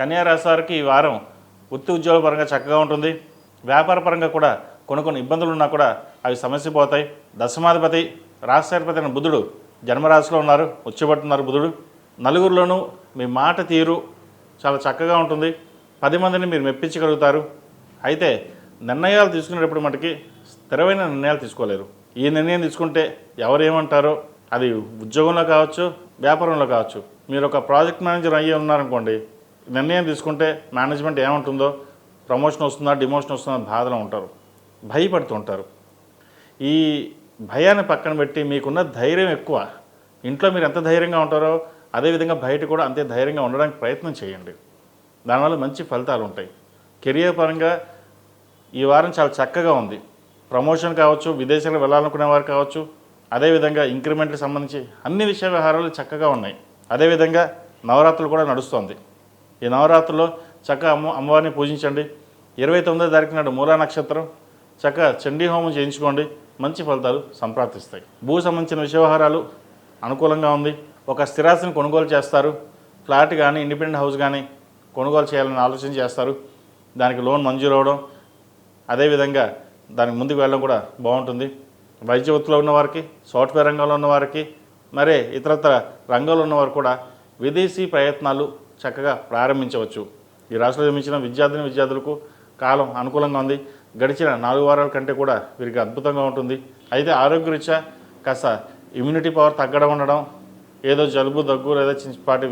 కన్యా రాశి వారికి ఈ వారం వృత్తి ఉద్యోగ పరంగా చక్కగా ఉంటుంది. వ్యాపార పరంగా కూడా కొన్ని ఇబ్బందులు ఉన్నా కూడా అవి సమస్య పోతాయి. దశమాధిపతి రాష్ట్రాధిపతి అయిన బుధుడు జన్మరాశిలో ఉన్నారు, ఉచ్చబడుతున్నారు బుధుడు. నలుగురిలోనూ మీ మాట తీరు చాలా చక్కగా ఉంటుంది. 10 మందిని మీరు మెప్పించగలుగుతారు. అయితే నిర్ణయాలు తీసుకునేటప్పుడు మటుకి స్థిరమైన నిర్ణయాలు తీసుకోలేరు. ఈ నిర్ణయం తీసుకుంటే ఎవరు ఏమంటారో, అది ఉద్యోగంలో కావచ్చు, వ్యాపారంలో కావచ్చు. మీరు ఒక ప్రాజెక్ట్ మేనేజర్ అయ్యి ఉన్నారనుకోండి, నిర్ణయం తీసుకుంటే మేనేజ్మెంట్ ఏమంటుందో, ప్రమోషన్ వస్తుందా డిమోషన్ వస్తుందా బాధలో ఉంటారు, భయపడుతుంటారు. ఈ భయాన్ని పక్కన పెట్టి మీకున్న ధైర్యం ఎక్కువ. ఇంట్లో మీరు ఎంత ధైర్యంగా ఉంటారో అదేవిధంగా బయట కూడా అంతే ధైర్యంగా ఉండడానికి ప్రయత్నం చేయండి. దానివల్ల మంచి ఫలితాలు ఉంటాయి. కెరియర్ పరంగా ఈ వారం చాలా చక్కగా ఉంది. ప్రమోషన్ కావచ్చు, విదేశాలకు వెళ్ళాలనుకునే వారు కావచ్చు, అదేవిధంగా ఇంక్రిమెంట్కి సంబంధించి అన్ని విషయ వ్యవహారాలు చక్కగా ఉన్నాయి. అదేవిధంగా నవరాత్రులు కూడా నడుస్తుంది. ఈ నవరాత్రుల్లో చక్కగా అమ్మవారిని పూజించండి. 29వ తారీఖు నాడు మూలా నక్షత్రం, చక్కగా చండీ హోమం చేయించుకోండి. మంచి ఫలితాలు సంప్రాప్తిస్తాయి. భూ సంబంధించిన విషయ వ్యవహారాలు అనుకూలంగా ఉంది. ఒక స్థిరాస్తిని కొనుగోలు చేస్తారు. ఫ్లాట్ కానీ ఇండిపెండెంట్ హౌస్ కానీ కొనుగోలు చేయాలని ఆలోచన చేస్తారు. దానికి లోన్ మంజూరు అవ్వడం, అదేవిధంగా దానికి ముందుకు వెళ్ళడం కూడా బాగుంటుంది. వైద్య వృత్తిలో ఉన్నవారికి, సాఫ్ట్వేర్ రంగంలో ఉన్నవారికి, మరే ఇతరత్ర రంగంలో ఉన్నవారు కూడా విదేశీ ప్రయత్నాలు చక్కగా ప్రారంభించవచ్చు. ఈ రాశిలో జన్మించిన విద్యార్థులకు కాలం అనుకూలంగా ఉంది. గడిచిన 4 వారాల కంటే కూడా వీరికి అద్భుతంగా ఉంటుంది. అయితే ఆరోగ్యరీత్యా కాస్త ఇమ్యూనిటీ పవర్ తగ్గడం ఉండడం, ఏదో జలుబు దగ్గు లేదా చిన్నపాటి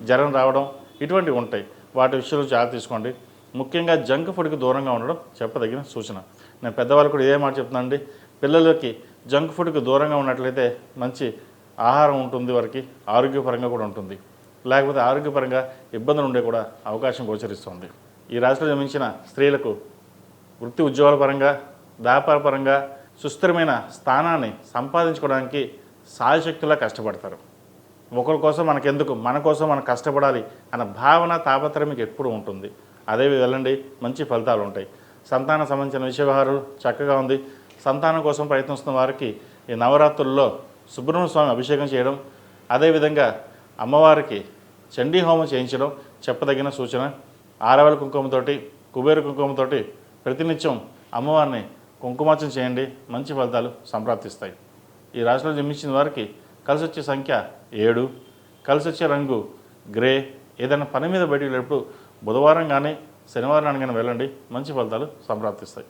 జ్వరం రావడం ఇటువంటివి ఉంటాయి. వాటి విషయంలో జాగ్రత్త తీసుకోండి. ముఖ్యంగా జంక్ ఫుడ్కి దూరంగా ఉండడం చెప్పదగిన సూచన. నేను పెద్దవాళ్ళు కూడా ఇదే మాట చెప్తున్నానండి. పిల్లలకి జంక్ ఫుడ్కి దూరంగా ఉన్నట్లయితే మంచి ఆహారం ఉంటుంది, వారికి ఆరోగ్యపరంగా కూడా ఉంటుంది. లేకపోతే ఆరోగ్యపరంగా ఇబ్బందులు ఉండే కూడా అవకాశం గోచరిస్తుంది. ఈ రాశిలో జన్మించిన స్త్రీలకు వృత్తి ఉద్యోగాల పరంగా, వ్యాపార పరంగా సుస్థిరమైన స్థానాన్ని సంపాదించుకోవడానికి సాయశక్తులా కష్టపడతారు. ఒకరి కోసం మనకెందుకు, మన కోసం మనం కష్టపడాలి అన్న భావన, తాపత్రయం మీకు ఎప్పుడూ ఉంటుంది. అదే వెళ్ళండి, మంచి ఫలితాలు ఉంటాయి. సంతానం సంబంధించిన విషయ వ్యవహారాలు చక్కగా ఉంది. సంతానం కోసం ప్రయత్నిస్తున్న వారికి ఈ నవరాత్రుల్లో సుబ్రహ్మణ్య స్వామి అభిషేకం చేయడం, అదేవిధంగా అమ్మవారికి చండీ హోమం చేయించడం చెప్పదగిన సూచన. ఆరవెల కుంకుమతోటి, కుబేర కుంకుమతోటి ప్రతినిత్యం అమ్మవారిని కుంకుమార్చన చేయండి. మంచి ఫలితాలు సంప్రాప్తిస్తాయి. ఈ రాశిలో జన్మించిన వారికి కలిసి వచ్చే సంఖ్య 7, కలిసి వచ్చే రంగు గ్రే. ఏదైనా పని మీద బయటికి వెళ్ళేటప్పుడు బుధవారం కానీ శనివారం కానీ వెళ్ళండి. మంచి ఫలితాలు సంప్రాప్తిస్తాయి.